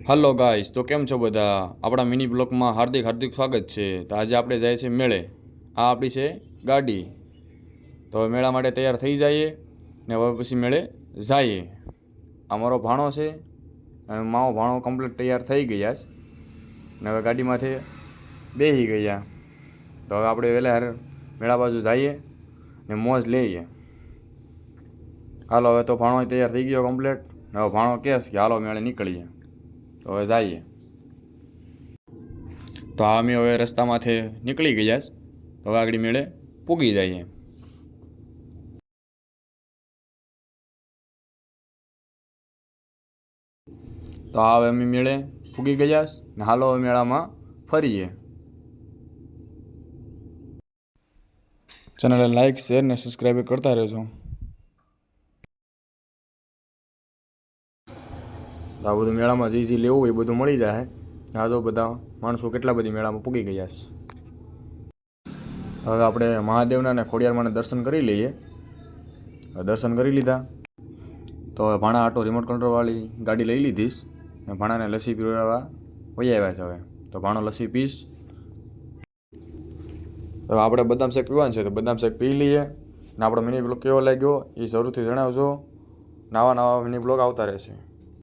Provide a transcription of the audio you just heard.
Hello guys, તો કેમ છો બધા? આપણા મિની બ્લોકમાં હાર્દિક સ્વાગત છે. તો આજે આપણે જાય છે મેળે. આ આપણી છે ગાડી. તો હવે મેળા માટે તૈયાર થઈ જઈએ ને હવે પછી મેળે જઈએ. અમારો ભાણો છે અને મારો ભાણો કમ્પ્લીટ તૈયાર થઈ ગયા છે ને હવે ગાડીમાંથી બેસી ગયા. તો હવે આપણે વહેલા મેળા બાજુ જઈએ ને મોજ લઈએ. હાલો, હવે તો ભાણો તૈયાર થઈ ગયો કમ્પ્લીટ. હવે ભાણો કહે કે હાલો મેળે નીકળીએ. તો હવે જઈએ. તો અમે હવે રસ્તામાંથી નીકળી ગયા છે. હવે આગળ મેળે પૂગી જઈએ. તો હવે અમે મેળે પૂગી ગયા છે ને હાલો મેળામાં ફરીએ. ચેનલને લાઈક, શેર ને સબસ્ક્રાઈબ કરતા રહેજો. તો આ બધું મેળામાં જે લેવું હોય એ બધું મળી જાય. આ તો બધા માણસો કેટલા બધી મેળામાં પૂગી ગયા છે. હવે આપણે મહાદેવના ને ખોડિયારમાંના દર્શન કરી લઈએ. દર્શન કરી લીધા તો હવે ભાણા આટો રિમોટ કંટ્રોલવાળી ગાડી લઈ લીધીશ ને ભાણાને લસ્સી પીવડાવવા વહી આવ્યા છે. હવે તો ભાણો લસ્સી પીશ. હવે આપણે બદામ શેક પીવાનું છે તો બદામ શેક પી લઈએ ને આપણો મિની બ્લોગ કેવો લાગ્યો એ જરૂરથી જણાવજો. નવા મિની બ્લોગ આવતા રહેશે.